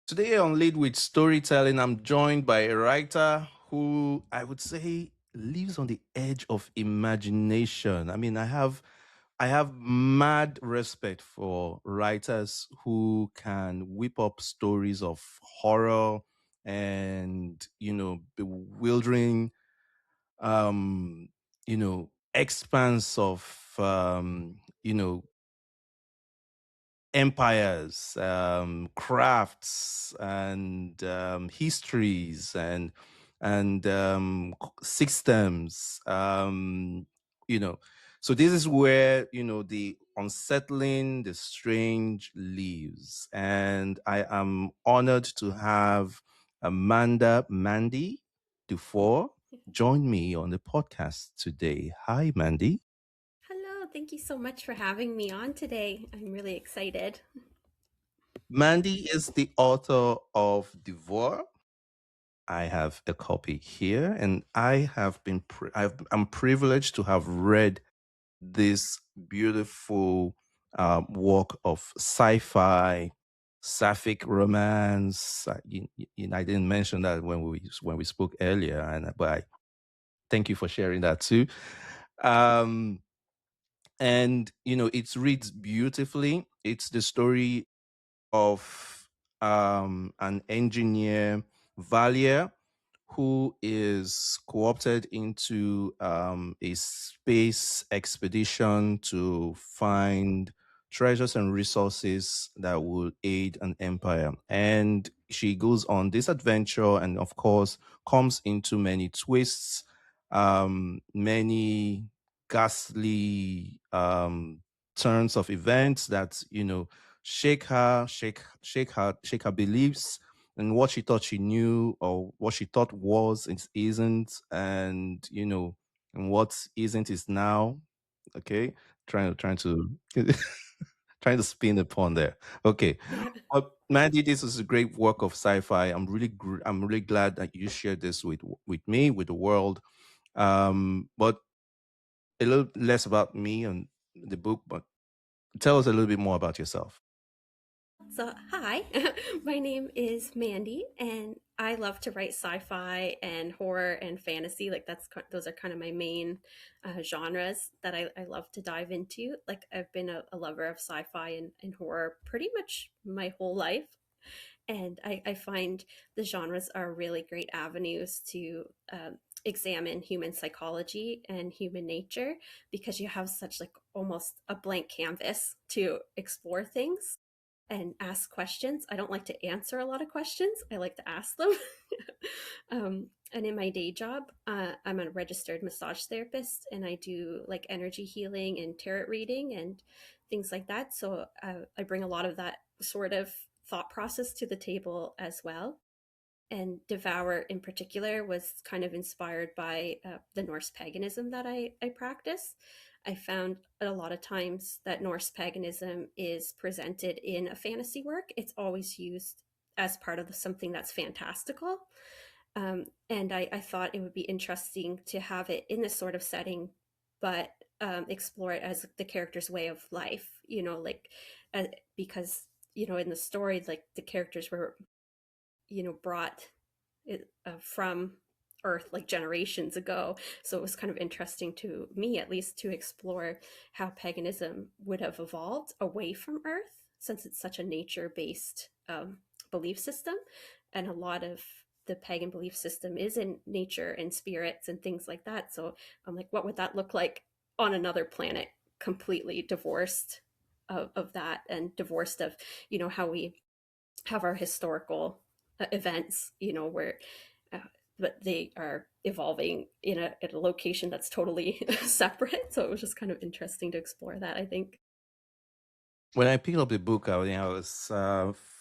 Today on Lead with Storytelling, I'm joined by a writer who I would say lives on the edge of imagination. I have mad respect for writers who can whip up stories of horror and bewildering expanse of empires, crafts, and histories, and systems. You know, so this is where the unsettling, the strange lives, and I am honored to have Mandie Dufour join me on the podcast today. Hi, Mandy. Hello, thank you so much for having me on today. I'm really excited. Mandy is the author of Devour. I have a copy here, and I'm privileged to have read this beautiful work of sci-fi, sapphic romance. I didn't mention that when we spoke earlier, but I thank you for sharing that too. Um, and it reads beautifully. It's the story of an engineer, Valier, who is co-opted into a space expedition to find treasures and resources that will aid an empire. And she goes on this adventure and, of course, comes into many twists, many ghastly turns of events that, shake her beliefs, and what she thought she knew or what she thought was isn't, and and what isn't is now. Okay, trying to trying to spin upon there. Okay, Yeah. Mandy, this is a great work of sci-fi. I'm really glad that you shared this with me, with the world. But a little less about me and the book, but tell us a little bit more about yourself. So, hi, my name is Mandy, and I love to write sci-fi and horror and fantasy. Like those are kind of my main genres that I love to dive into. Like I've been a lover of sci-fi and horror pretty much my whole life, and I find the genres are really great avenues to examine human psychology and human nature because you have such like almost a blank canvas to explore things and ask questions. I don't like to answer a lot of questions. I like to ask them. And in my day job, I'm a registered massage therapist, and I do like energy healing and tarot reading and things like that. So I bring a lot of that sort of thought process to the table as well. And Devour in particular was kind of inspired by the Norse paganism that I practice. I found a lot of times that Norse paganism is presented in a fantasy work. It's always used as part of something that's fantastical. And I thought it would be interesting to have it in this sort of setting, but explore it as the character's way of life, uh, because, in the story, like the characters were, brought from Earth like generations ago. So it was kind of interesting to me, at least, to explore how paganism would have evolved away from Earth, since it's such a nature based belief system. And a lot of the pagan belief system is in nature and spirits and things like that. So I'm like, what would that look like on another planet, completely divorced of that and divorced of, how we have our historical events, where uh, but they are evolving at a location that's totally separate. So it was just kind of interesting to explore that, I think. When I picked up the book, I was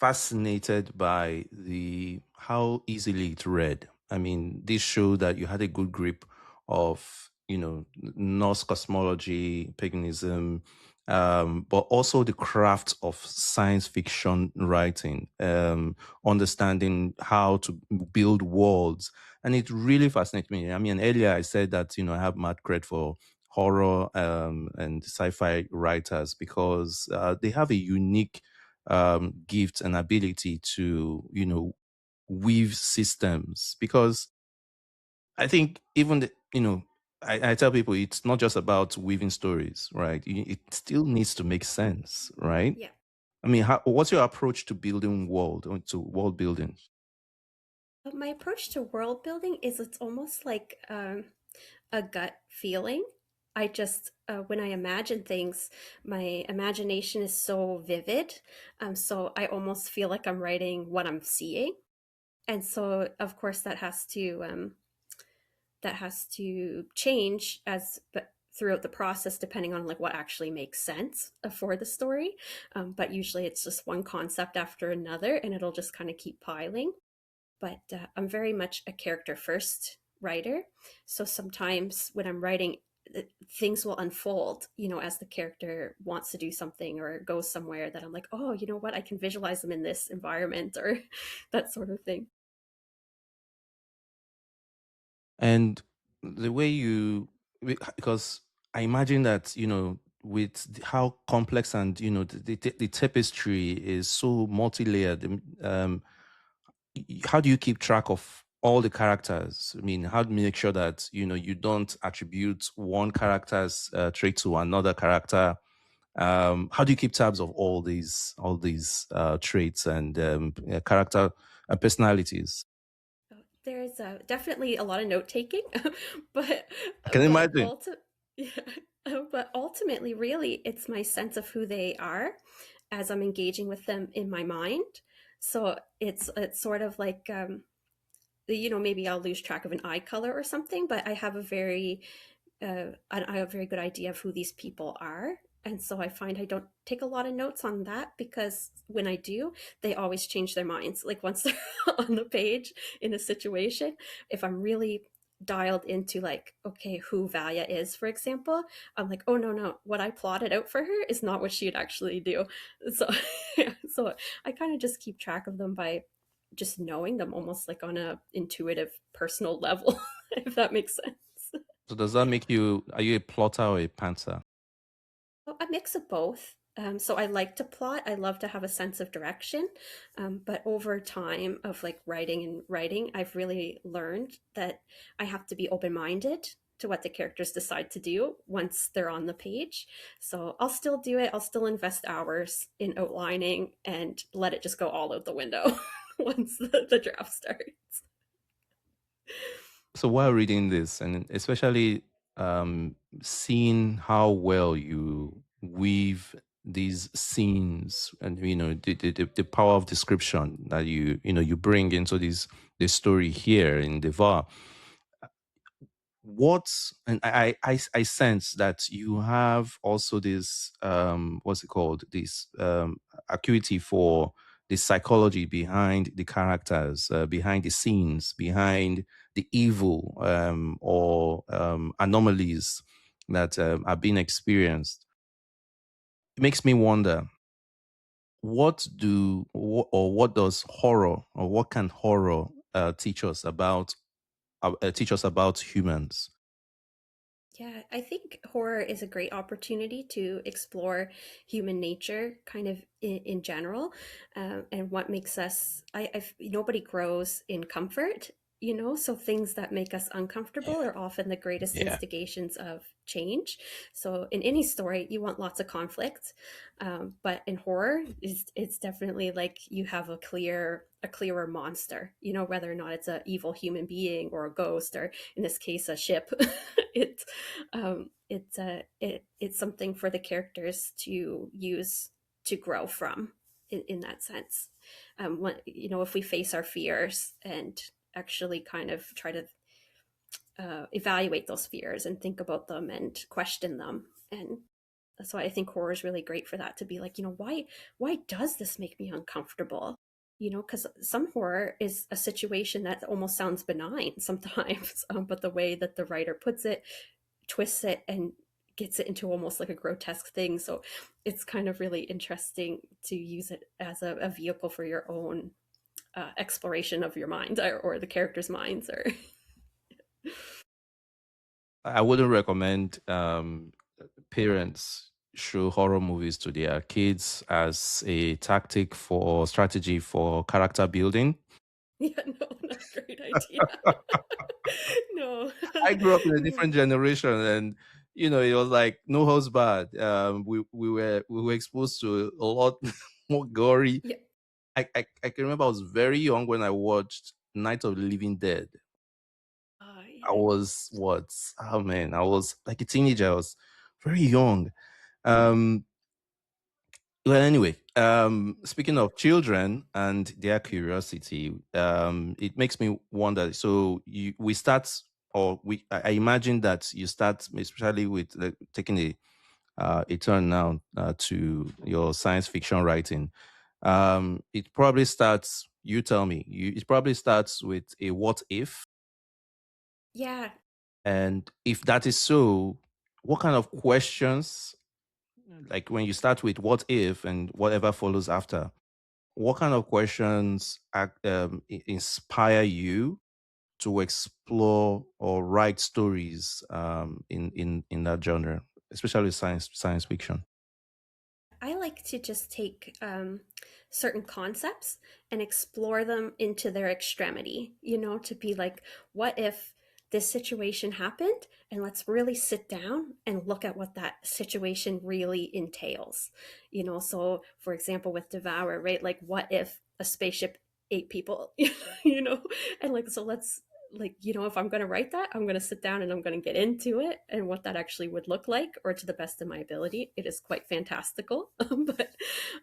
fascinated by the how easily it read. I mean, this showed that you had a good grip of Norse cosmology, paganism, but also the craft of science fiction writing, understanding how to build worlds, and it really fascinated me. I mean, earlier I said that I have mad cred for horror and sci-fi writers because they have a unique gift and ability to, weave systems. Because I think even I tell people it's not just about weaving stories, right? It still needs to make sense, right? Yeah. I mean, what's your approach to building to world building? But my approach to world building is it's almost like a gut feeling. I just, when I imagine things, my imagination is so vivid. So I almost feel like I'm writing what I'm seeing. And so, of course, that has to change as but throughout the process depending on like what actually makes sense for the story, but usually it's just one concept after another and it'll just kind of keep piling. But I'm very much a character first writer, so sometimes when I'm writing, things will unfold, as the character wants to do something or goes somewhere that I'm like, oh, you know what, I can visualize them in this environment or that sort of thing. And the way because I imagine that, with how complex and, the tapestry is so multi-layered. How do you keep track of all the characters? I mean, how do you make sure that, you don't attribute one character's trait to another character? How do you keep tabs of all these traits and character personalities? There's definitely a lot of note taking, but I can but imagine. yeah, but ultimately, really, it's my sense of who they are as I'm engaging with them in my mind. So it's sort of like, maybe I'll lose track of an eye color or something, but I have a very good idea of who these people are. And so I find I don't take a lot of notes on that because when I do, they always change their minds. Like once they're on the page in a situation, if I'm really dialed into like, okay, who Valia is, for example, I'm like, oh no, no, what I plotted out for her is not what she'd actually do. So, yeah, so I kind of just keep track of them by just knowing them almost like on a intuitive personal level, if that makes sense. So does that make you, are you a plotter or a pantser? Well, a mix of both. So I like to plot. I love to have a sense of direction. But over time of like writing and writing, I've really learned that I have to be open-minded to what the characters decide to do once they're on the page. So I'll still do it. I'll still invest hours in outlining and let it just go all out the window once the draft starts. So while reading this, and especially seeing how well you weave these scenes, and the power of description that you bring into this story here in Devour, and I sense that you have also this what's it called, this acuity for the psychology behind the characters, behind the scenes, behind the evil, or anomalies that are being experienced. It makes me wonder, what does horror, or what can horror teach us about humans? Yeah, I think horror is a great opportunity to explore human nature kind of in general, and what makes us, nobody grows in comfort, so things that make us uncomfortable Yeah. are often the greatest Yeah. instigations of change. So in any story, you want lots of conflict, but in horror, it's definitely like you have a clearer monster, whether or not it's an evil human being or a ghost or in this case a ship. it it's something for the characters to use to grow from in that sense. If we face our fears and actually kind of try to evaluate those fears and think about them and question them, and that's why I think horror is really great for that, to be like, why does this make me uncomfortable? Because some horror is a situation that almost sounds benign sometimes, but the way that the writer puts it, twists it, and gets it into almost like a grotesque thing. So it's kind of really interesting to use it as a vehicle for your own exploration of your mind, or the characters' minds, or I wouldn't recommend parents show horror movies to their kids as a tactic for strategy for character building. Yeah, no, not a great idea. No. I grew up in a No. different generation, and it was like no holds barred. We were exposed to a lot more gory. Yeah. I can remember I was very young when I watched Night of the Living Dead. I Yeah. was what? Oh man, I was like a teenager. I was very young. Um, well, anyway, speaking of children and their curiosity, it makes me wonder. So we start, or I imagine that you start, especially with like, taking a turn now to your science fiction writing. It probably starts. You tell me. It probably starts with a what if, Yeah. and if that is so, what kind of questions, like when you start with what if and whatever follows after, what kind of questions inspire you to explore or write stories in that genre, especially science fiction? I like to just take certain concepts and explore them into their extremity, to be like, what if this situation happened? And let's really sit down and look at what that situation really entails. So for example, with Devour, right? Like, what if a spaceship ate people? you know? And like, so let's, like, if I'm going to write that, I'm going to sit down and I'm going to get into it and what that actually would look like, or to the best of my ability. It is quite fantastical. But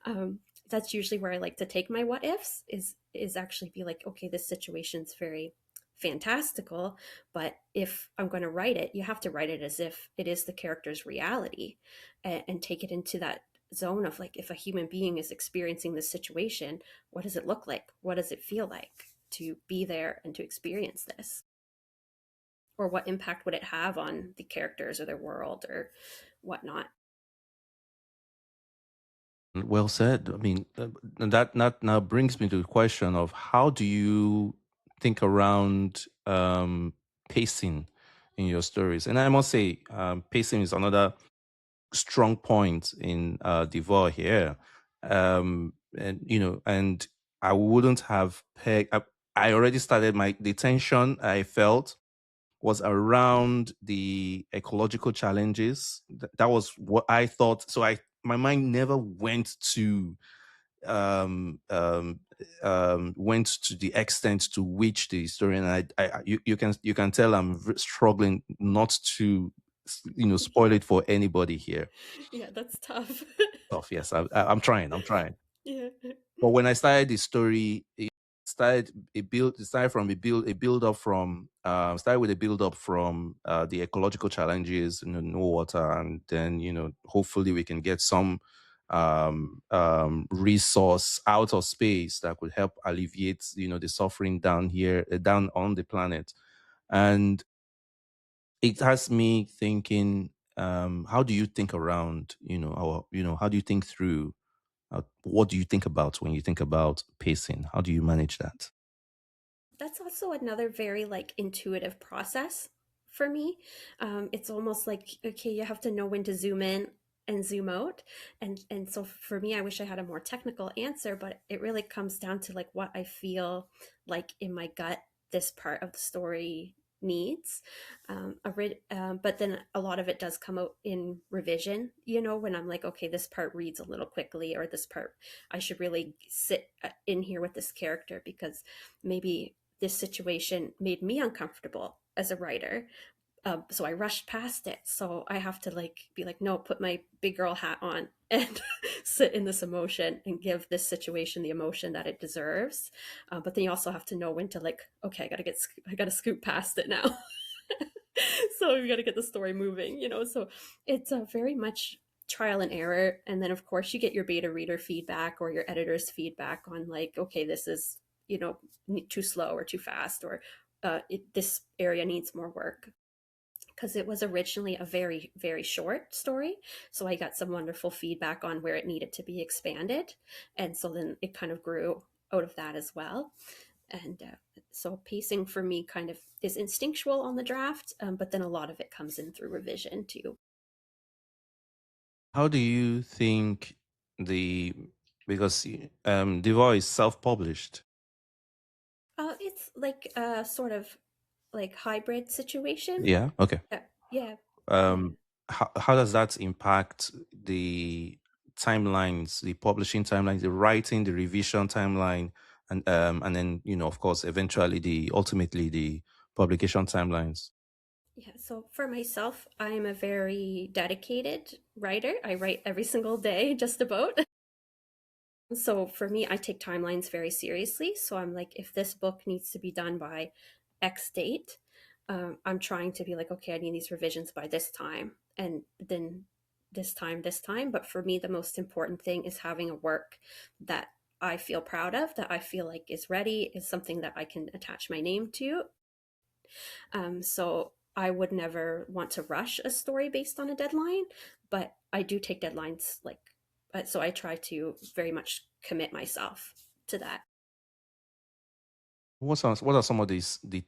um, that's usually where I like to take my what ifs, is actually be like, okay, this situation's very fantastical, but if I'm going to write it, you have to write it as if it is the character's reality, and take it into that zone of like, if a human being is experiencing this situation, what does it look like? What does it feel like to be there and to experience this? Or what impact would it have on the characters or their world or whatnot? Well said. I mean, that now brings me to the question of how do you think around pacing in your stories? And I must say, pacing is another strong point in Devour here. And I wouldn't have pegged. I already started the tension I felt was around the ecological challenges. That was what I thought. So my mind never um, um, went to the extent to which the historian. You can tell I'm struggling not to spoil it for anybody here. Yeah, that's tough. Tough, yes, I'm trying. I'm trying. Yeah. But when I started the story, it started from a build up from started with a build up from the ecological challenges, no water, and then hopefully we can get some resource out of space that could help alleviate the suffering down here, down on the planet. And it has me thinking, how do you think around how do you think through, what do you think about when you think about pacing? How do you manage that? That's also another very like intuitive process for me. It's almost like, okay, you have to know when to zoom in and zoom out. And so for me, I wish I had a more technical answer, but it really comes down to like what I feel like in my gut this part of the story needs. But then a lot of it does come out in revision, when I'm like, okay, this part reads a little quickly, or this part I should really sit in here with this character, because maybe this situation made me uncomfortable as a writer. So I rushed past it. So I have to like be like, no, put my big girl hat on and sit in this emotion and give this situation the emotion that it deserves. But then you also have to know when to like, okay, I gotta scoot past it now. So we got to get the story moving. So it's a very much trial and error, and then of course you get your beta reader feedback or your editor's feedback on like, okay, this is too slow or too fast, or this area needs more work, because it was originally a very very short story. So I got some wonderful feedback on where it needed to be expanded, and so then it kind of grew out of that as well. And so pacing for me kind of is instinctual on the draft, but then a lot of it comes in through revision too. How do you think the because Devour is self-published? It's like a sort of like hybrid situation. Yeah. Okay. Yeah, yeah. Um, how does that impact the timelines, the publishing timelines, the writing, the revision timeline, and then of course, eventually the ultimately the publication timelines? Yeah, so for myself, I'm a very dedicated writer. I write every single day, just about. So for me, I take timelines very seriously. So I'm like, if this book needs to be done by X date, I'm trying to be like, okay, I need these revisions by this time, and then this time. But for me, the most important thing is having a work that I feel proud of, that I feel like is ready, is something that I can attach my name to. So I would never want to rush a story based on a deadline, but I do take deadlines like, so I try to very much commit myself to that. What are some of the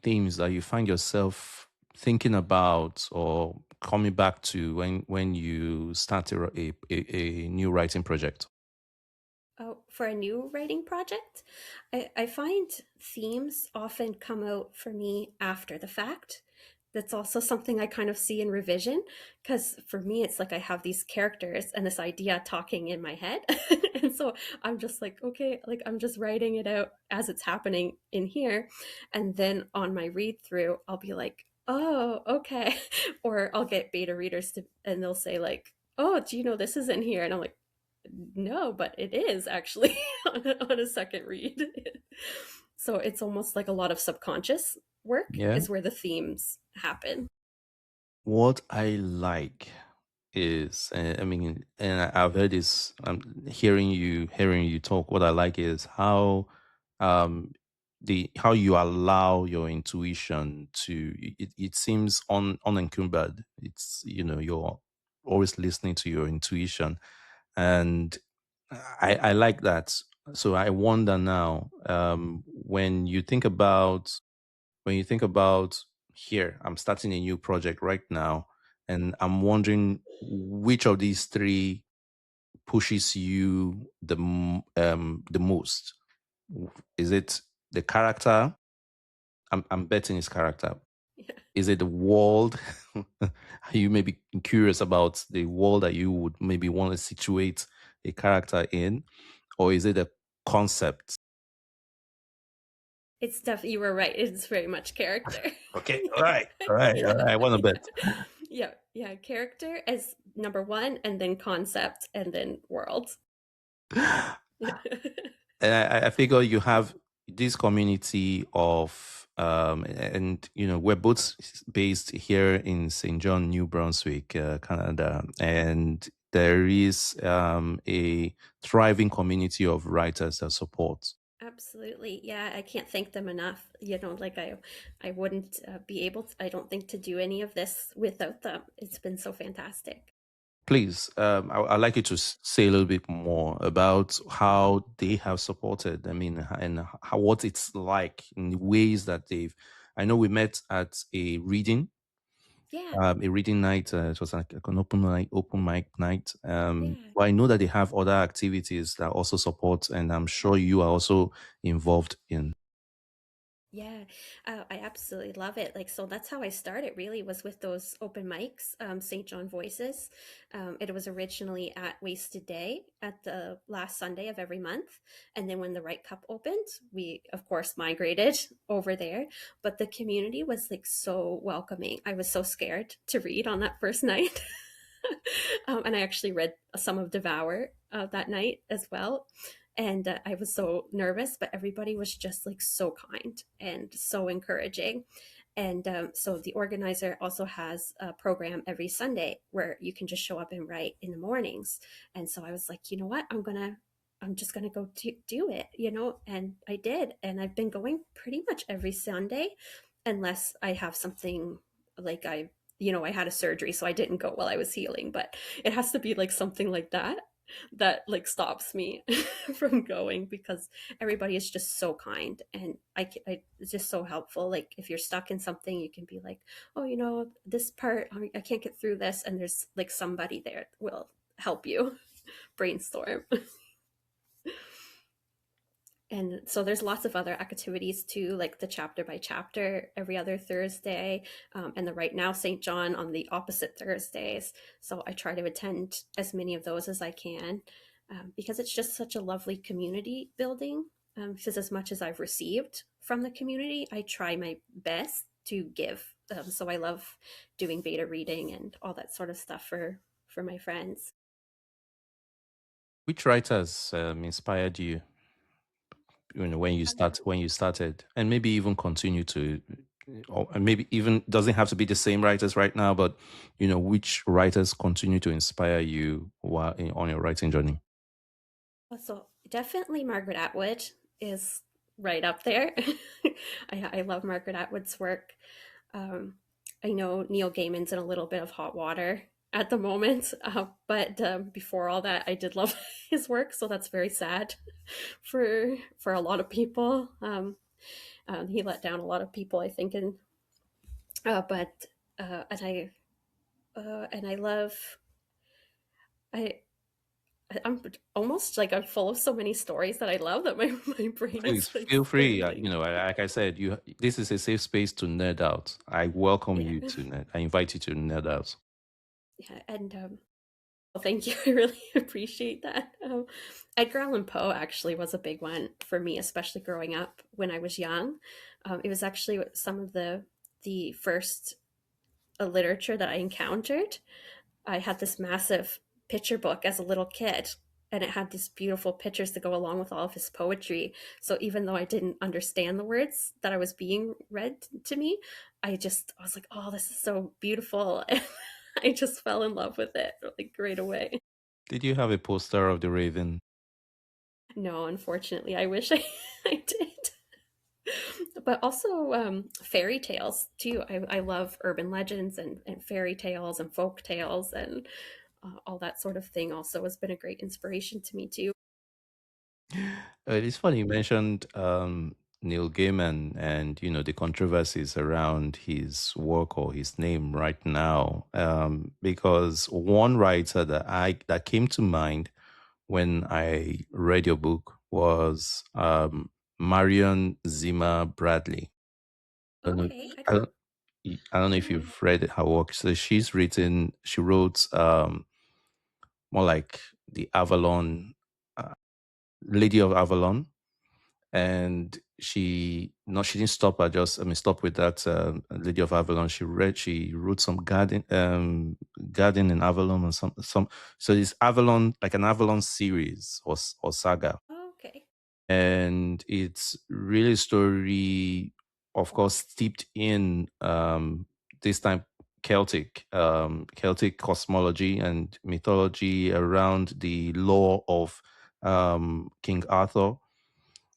themes that you find yourself thinking about or coming back to when you start a new writing project? Oh, for a new writing project, I find themes often come out for me after the fact. That's also something I kind of see in revision, because for me, it's like I have these characters and this idea talking in my head. And so I'm just like, okay, like I'm just writing it out as it's happening in here. And then on my read through, I'll be like, oh, okay. Or I'll get beta readers to, and they'll say, like, oh, do you know this is in here? And I'm like, no, but it is actually on a second read. So it's almost like a lot of subconscious work Yeah. is where the themes happen. What I like is, I mean, and I've heard this. Hearing you talk. What I like is um, how you allow your intuition to. It seems unencumbered. It's you're always listening to your intuition, and I like that. So I wonder now, when you think about here, I'm starting a new project right now, and I'm wondering which of these three pushes you the most. Is it the character? I'm betting it's character. Yeah. Is it the world? Are you maybe curious about the world that you would maybe want to situate a character in, or is it a concept? It's definitely, you were right. It's very much character. Okay, all Yeah. right, all right, all Yeah. right. I want to bet. Yeah. Yeah. Character as number one, and then concept, and then world. Yeah. And I figure you have this community of and we're both based here in St. John, New Brunswick, Canada, and there is a thriving community of writers that support. Absolutely. Yeah, I can't thank them enough. Like I wouldn't be able to, I don't think, to do any of this without them. It's been so fantastic. Please, I'd like you to say a little bit more about how they have supported. I mean, and how what it's like in the ways that they've. I know we met at Yeah. a reading night. It was like an open mic night. Yeah. But I know that they have other activities that also support, and I'm sure you are also involved in. Yeah, I absolutely love it. Like, so that's how I started, really, was with those open mics, St. John Voices. It was originally at Wasted Day at the last Sunday of every month. And then when the Right Cup opened, we, of course, migrated over there. But the community was like so welcoming. I was so scared to read on that first night. And I actually read some of Devour that night as well. And I was so nervous, but everybody was just like so kind and so encouraging. And so the organizer also has a program every Sunday where you can just show up and write in the mornings. And so I was like, you know what? I'm just gonna go do it, and I did. And I've been going pretty much every Sunday, unless I have something like I had a surgery, so I didn't go while I was healing, but it has to be like something like that like stops me from going, because everybody is just so kind, and it's just so helpful. Like if you're stuck in something, you can be like, oh, this part, I can't get through this, and there's like somebody there that will help you brainstorm. And so there's lots of other activities too, like the chapter by chapter every other Thursday, and the Right Now St. John on the opposite Thursdays. So I try to attend as many of those as I can, because it's just such a lovely community building. Because as much as I've received from the community, I try my best to give. So I love doing beta reading and all that sort of stuff for my friends. Which writers inspired you, when you started, and maybe even continue to, or maybe even doesn't have to be the same writers right now, but which writers continue to inspire you on your writing journey? So definitely Margaret Atwood is right up there. I love Margaret Atwood's work. Um, I know Neil Gaiman's in a little bit of hot water at the moment, but before all that, I did love his work. So that's very sad for a lot of people. He let down a lot of people, I think, and but and I love I I'm almost like I'm full of so many stories that I love that my brain Please is like feel free. spinning. Like I said, this is a safe space to nerd out. I welcome Yeah, you to nerd. I invite you to nerd out. yeah, and well, thank you. I really appreciate that. Edgar Allan Poe actually was a big one for me, especially growing up when I was young. It was actually some of the first literature that I encountered. I had this massive picture book as a little kid, and it had these beautiful pictures to go along with all of his poetry. So even though I didn't understand the words that I was being read to me, I was like, oh, this is so beautiful. And I just fell in love with it like right away. Did you have a poster of the Raven? No, unfortunately, I wish I did. But also fairy tales too. I love urban legends and fairy tales and folk tales and all that sort of thing also has been a great inspiration to me too. It's funny you mentioned Neil Gaiman and the controversies around his work or his name right now. Because one writer that came to mind when I read your book was Marion Zimmer Bradley. I don't know. Okay, I I don't. don't, I don't know if Mm, you've read her work. So she wrote more like the Avalon, uh, Lady of Avalon, and she didn't stop at just, stop with that Lady of Avalon. She wrote some garden in Avalon and some. So this Avalon, like an Avalon series or saga, okay. and it's really a story, of course, steeped in this time Celtic cosmology and mythology around the lore of King Arthur,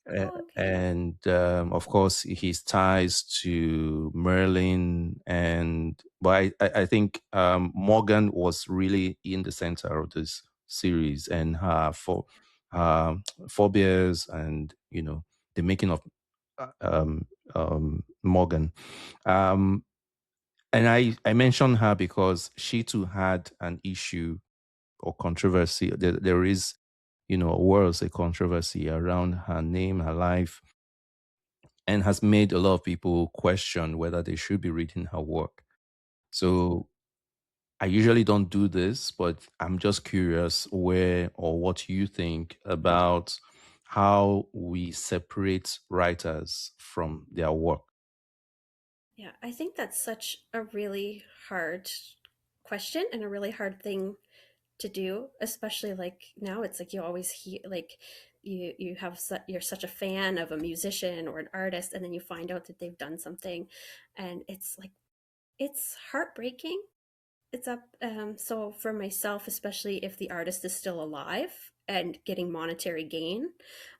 Oh, okay. and of course his ties to Merlin. And but I think Morgan was really in the center of this series, and her phobias, and the making of uh, um, Morgan. um, and I mentioned her because she too had an issue or controversy. There is, was a controversy around her name, her life, and has made a lot of people question whether they should be reading her work. So I usually don't do this, but I'm just curious where or what you think about how we separate writers from their work. Yeah, I think that's such a really hard question and a really hard thing to do, especially like now it's like you always hear like you're such a fan of a musician or an artist and then you find out that they've done something and it's like it's heartbreaking. It's up so for myself, especially if the artist is still alive and getting monetary gain,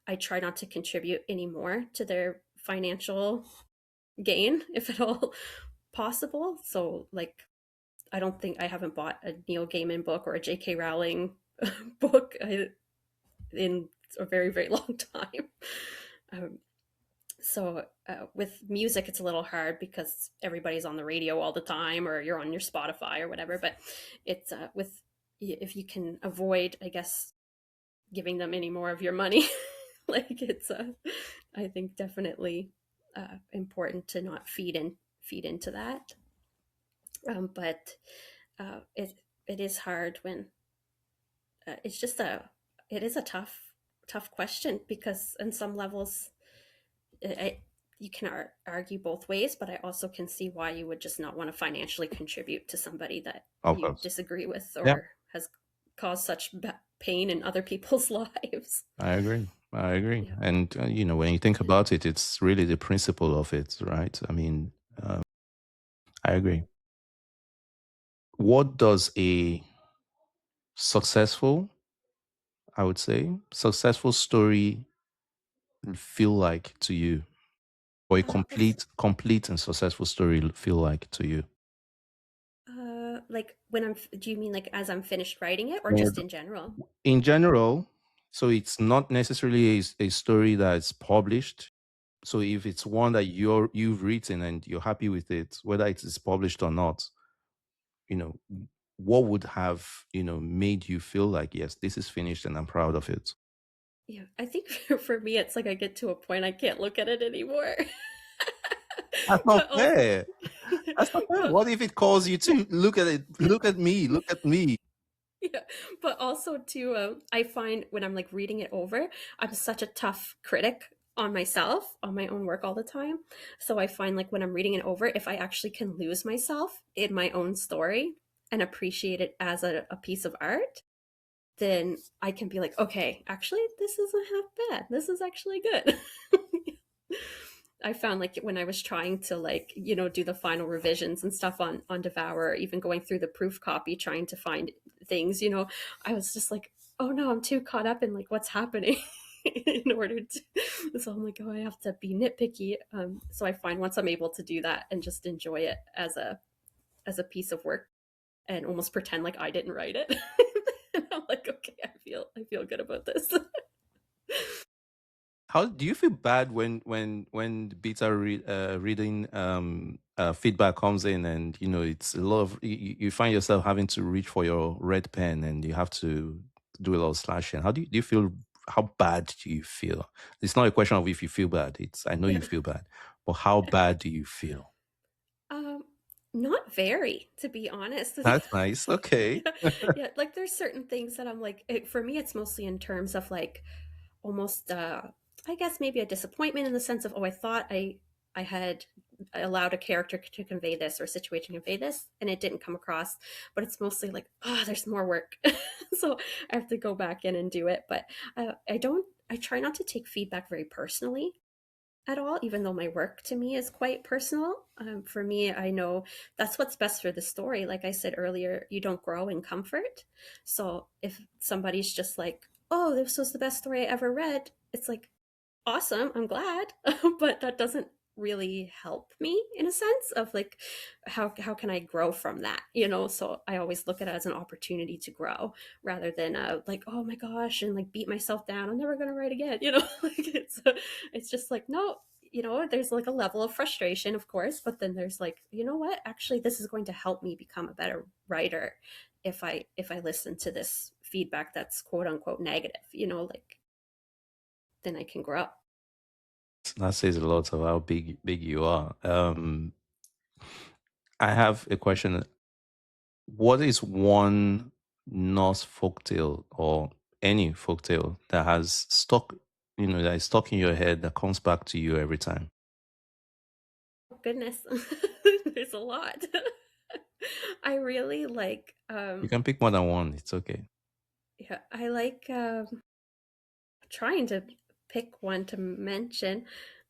I try not to contribute anymore to their financial gain if at all possible. So like I don't think I haven't bought a Neil Gaiman book or a J.K. Rowling book in a very, very long time. Um, so with music, it's a little hard because everybody's on the radio all the time, or you're on your Spotify or whatever. But it's with if you can avoid, I guess, giving them any more of your money. Like it's I think definitely important to not feed into that. But it is hard when it's just a it is a tough question, because in some levels I, you can argue both ways, but I also can see why you would just not want to financially contribute to somebody that Of you course. disagree with Yeah, or has caused such pain in other people's lives. I agree. I agree. Yeah. And, when you think about it, it's really the principle of it, right? I mean, I agree. What does a successful, I would say, successful story feel like to you? Or a It's complete and successful story feel like to you? like when do you mean like as I'm finished writing it, or Or just in general? in general, so it's not necessarily a story that's published. So if it's one that you've written and you're happy with it, whether it is published or not, you know, what would have, made you feel like, yes, this is finished and I'm proud of it? Yeah, I think for me, it's like I get to a point I can't look at it anymore. That's not But also, fair. That's not fair. but What if it calls you to look at it? Look at me. Look at me. yeah, but also too, I find when I'm like reading it over, I'm such a tough critic on myself, on my own work all the time. So I find like when I'm reading it over, if I actually can lose myself in my own story and appreciate it as a piece of art, then I can be like, okay, actually, this isn't half bad. This is actually good. I found like when I was trying to like, do the final revisions and stuff on Devour, or even going through the proof copy, trying to find things, I was just like, oh no, I'm too caught up in like what's happening in order to. So I'm like, oh, I have to be nitpicky. So I find once I'm able to do that and just enjoy it as a piece of work and almost pretend like I didn't write it. And I'm like, okay, I feel good about this. How do you feel bad when the beta reading feedback comes in, and it's a lot of you find yourself having to reach for your red pen and you have to do a lot of slashing? How do you feel? How bad do you feel? It's not a question of if you feel bad. It's I know Yeah. you feel bad, but how bad do you feel? Um, Not very, to be honest. That's nice. Okay. Yeah, yeah. Like there's certain things that I'm like, for me, it's mostly in terms of like almost, I guess maybe a disappointment in the sense of, oh, I thought I had allowed a character to convey this or a situation to convey this, and it didn't come across. But it's mostly like, oh, there's more work, so I have to go back in and do it. But I don't. I try not to take feedback very personally at all, even though my work to me is quite personal. For me, I know that's what's best for the story. Like I said earlier, you don't grow in comfort. So if somebody's just like, oh, this was the best story I ever read, it's like, awesome, I'm glad. But that doesn't really help me in a sense of like how can I grow from that, so I always look at it as an opportunity to grow rather than like, oh my gosh, and like beat myself down, I'm never going to write again, like it's just like, no, there's like a level of frustration, of course, but then there's like, you know what, actually this is going to help me become a better writer if I listen to this feedback that's quote unquote negative, like then I can grow. That says a lot of how big you are. I have a question. What is one Norse folktale or any folktale that has stuck, that is stuck in your head that comes back to you every time? Goodness, there's a lot. I really like, You can pick more than one. It's okay. yeah, I like trying to pick one to mention.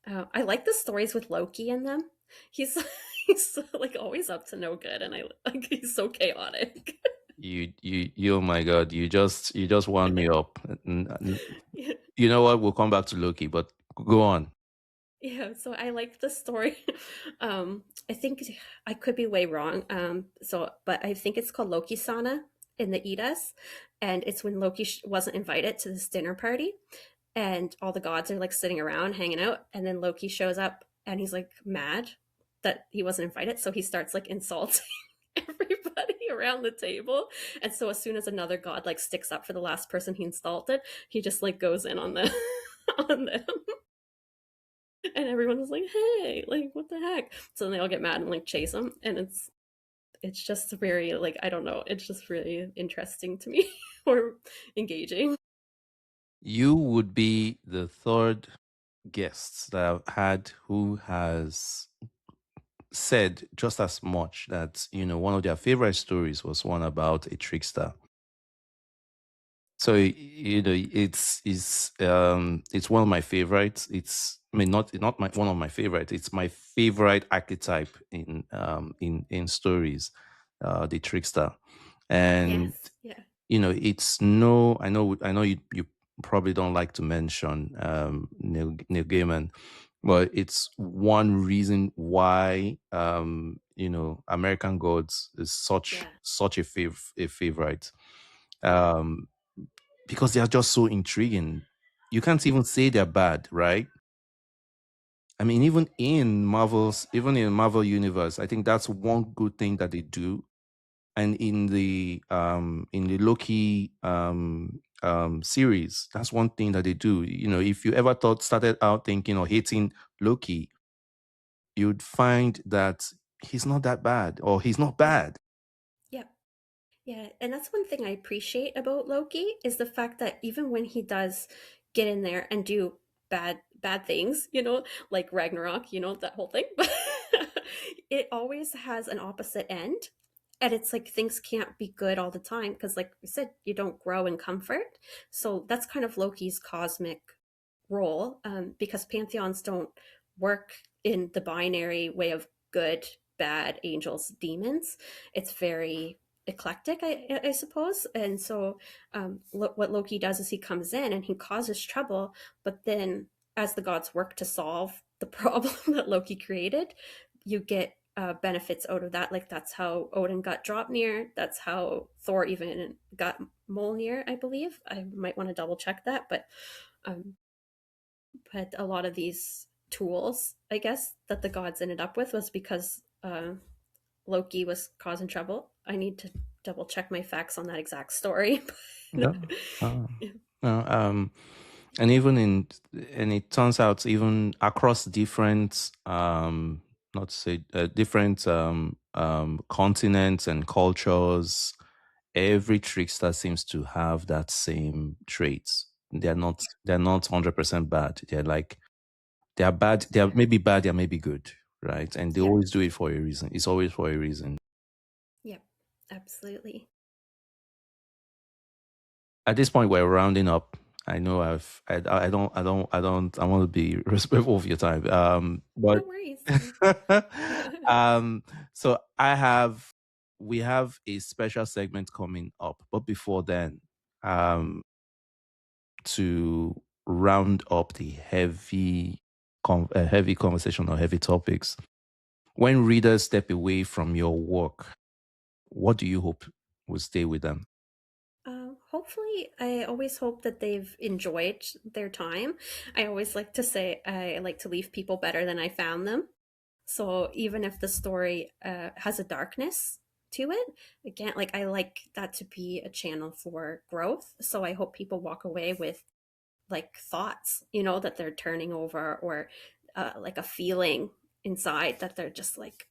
I like the stories with Loki in them. He's he's like always up to no good, and I like he's so chaotic. Oh my God, you just wound me up. Yeah, You know what? We'll come back to Loki, but go on. yeah, so I like the story. I think I could be way wrong. But I think it's called Loki Sana in the Eddas, and it's when Loki wasn't invited to this dinner party, and all the gods are like sitting around hanging out, and then Loki shows up, and he's like mad that he wasn't invited, so he starts like insulting everybody. around the table. And so as soon as another god like sticks up for the last person he insulted, he just like goes in on the on them. And everyone's like, hey, like what the heck? So then they all get mad and like chase him. And it's just very like I don't know, it's just really interesting to me or engaging. You would be the third guest that I've had who has said just as much that, one of their favorite stories was one about a trickster. So it's one of my favorites. I mean not my one of my favorite. It's my favorite archetype in stories, the trickster, and Yes. Yeah. it's no. I know you probably don't like to mention Neil Gaiman, but it's one reason why American Gods is such Yeah. such a favorite. Um, because they are just so intriguing. You can't even say they're bad, right? I mean, even in Marvel universe, I think that's one good thing that they do. And in the Loki series, that's one thing that they do. If you ever started out thinking or hating Loki, you'd find that he's not that bad, or he's not bad. Yeah. Yeah, and that's one thing I appreciate about Loki is the fact that even when he does get in there and do bad things, like Ragnarok, that whole thing, but it always has an opposite end. And it's like things can't be good all the time because like we said, you don't grow in comfort. So that's kind of Loki's cosmic role, because pantheons don't work in the binary way of good, bad, angels, demons. It's very eclectic, I suppose. And so, what Loki does is he comes in and he causes trouble, but then as the gods work to solve the problem that Loki created, you get benefits out of that. Like that's how Odin got Draupnir. That's how Thor even got Mjolnir, I believe. I might want to double check that, um, but a lot of these tools, I guess, that the gods ended up with was because Loki was causing trouble. I need to double check my facts on that exact story. No. No, and even and it turns out even across different not to say different continents and cultures, every trickster seems to have that same traits. They're not 100% bad. They're bad, they're maybe bad, they're maybe good, right? And they Yep, always do it for a reason. It's always for a reason. yep, absolutely. At this point, we're rounding up. I know I want to be respectful of your time. No But worries. um, so we have a special segment coming up. But before then, um, to round up the heavy conversation or heavy topics, when readers step away from your work, what do you hope will stay with them? Hopefully, I always hope that they've enjoyed their time. I always like to say I like to leave people better than I found them. So even if the story has a darkness to it, again, like I like that to be a channel for growth. So I hope people walk away with like thoughts, that they're turning over, or like a feeling inside that they're just like,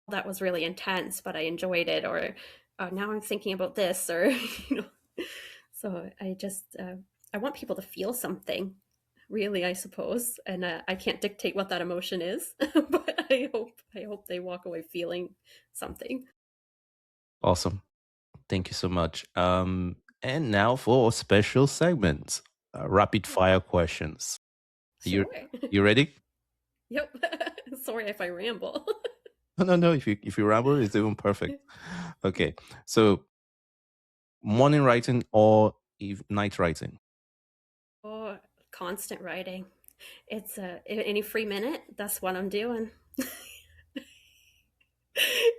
that was really intense, but I enjoyed it, or now I'm thinking about this, or you know. So I just I want people to feel something, really, I suppose, and I can't dictate what that emotion is, but I hope they walk away feeling something. Awesome. Thank you so much. And now for a special segment, rapid fire questions. You Sure. you ready? Yep. Sorry if I ramble. No, no, no. If you ramble, it's even perfect. Okay. So morning writing or night writing? Oh, constant writing. It's any free minute. That's what I'm doing.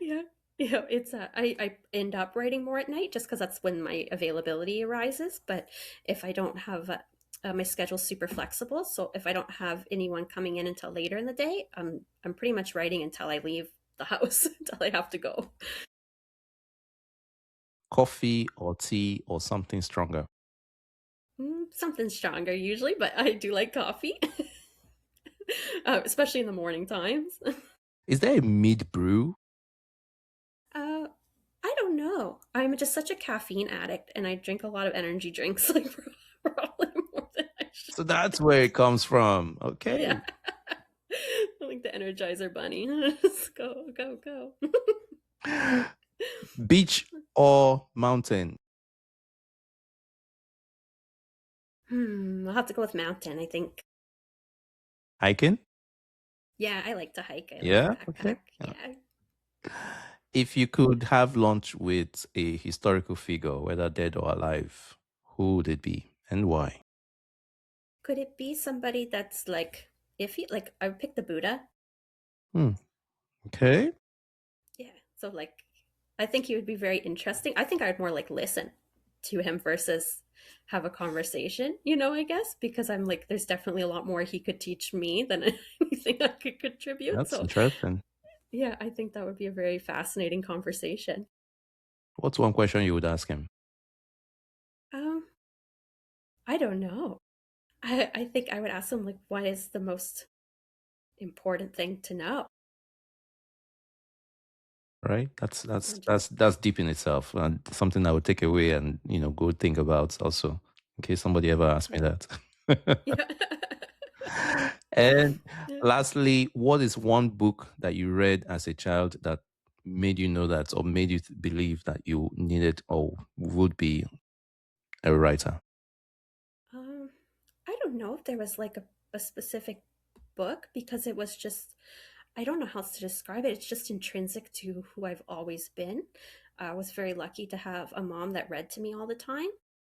Yeah, yeah. It's I end up writing more at night just because that's when my availability arises. But if I don't have my schedule's super flexible, so if I don't have anyone coming in until later in the day, I'm pretty much writing until I leave the house until I have to go. coffee or tea or something stronger? Something stronger usually, but I do like coffee, especially in the morning times. Is there a mid brew? Uh, I don't know. I'm just such a caffeine addict, and I drink a lot of energy drinks, like probably more than I should. So that's where it comes from. Yeah, Okay. I'm like the Energizer Bunny. Just go, go, go. Beach or mountain? I'll have to go with mountain, I think. Hiking? Yeah, I like to hike. I like to Yeah. Okay. backpack. Yeah. Yeah. If you could have lunch with a historical figure, whether dead or alive, who would it be and why? Could it be somebody that's like iffy? Like I would pick the Buddha. Hmm. Okay. Yeah. So like I think he would be very interesting. I think I'd more like listen to him versus have a conversation, I guess, because I'm like there's definitely a lot more he could teach me than anything I could contribute. That's So interesting. yeah, I think that would be a very fascinating conversation. What's one question you would ask him? Um, I don't know. I think I would ask him like what is the most important thing to know? Right? That's that's And that's just that's deep in itself, and something I would take away and go think about also, in case somebody ever asks me yeah. that. Yeah. And Yeah. lastly, what is one book that you read as a child that made you know that, or made you believe that you needed or would be a writer? Um, I don't know if there was like a specific book because it was just, I don't know how to describe it. It's just intrinsic to who I've always been. I was very lucky to have a mom that read to me all the time.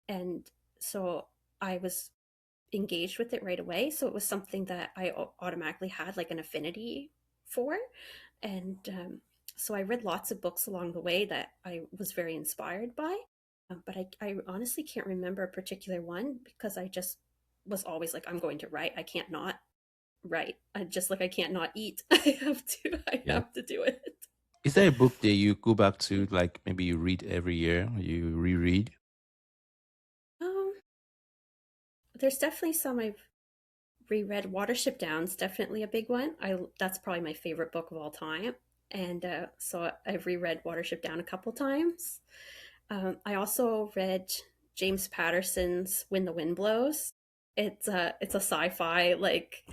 And so I was engaged with it right away. So it was something that I automatically had like an affinity for. And so I read lots of books along the way that I was very inspired by. But I honestly can't remember a particular one because I just was always like, I'm going to write. I can't not write. I just like I can't not eat. I have to. I Yeah. have to do it. Is there a book that you go back to, like maybe you read every year, you reread? Um, there's definitely some I've reread. Watership Down's definitely a big one. I That's probably my favorite book of all time, and so I've reread Watership Down a couple times. I also read James Patterson's When the Wind Blows. It's a sci-fi like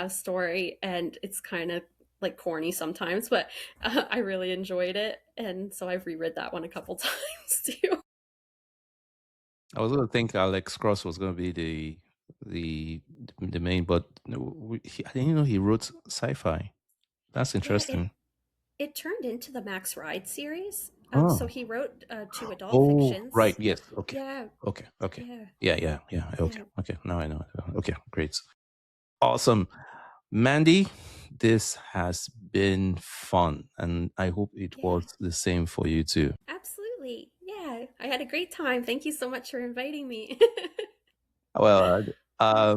story, and it's kind of like corny sometimes, but I really enjoyed it, and so I've reread that one a couple times too. I was going to think Alex Cross was going to be the the main, but no, I didn't know he wrote sci-fi. That's Yeah, it interesting. it turned into the Max Ride series. So Oh. he wrote two adult Oh, right. fictions. Yes. Okay. Yeah, Okay. Okay. yeah, Yeah. Yeah. Yeah. Okay. yeah, Okay. Now I know. Okay. Great. Awesome. Mandy, this has been fun, and I hope it yeah. was the same for you too. Absolutely. Yeah, I had a great time. Thank you so much for inviting me. Well, Yeah,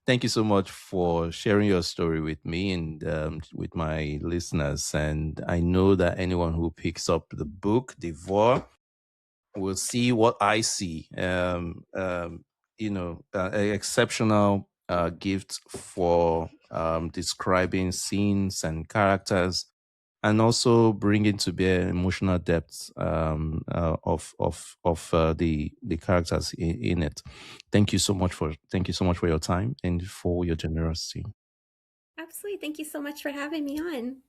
thank you so much for sharing your story with me and with my listeners. And I know that anyone who picks up the book, Devour, will see what I see. An exceptional gift for describing scenes and characters, and also bringing to bear emotional depth of the characters in it. Thank you so much for your time and for your generosity. absolutely. Thank you so much for having me on.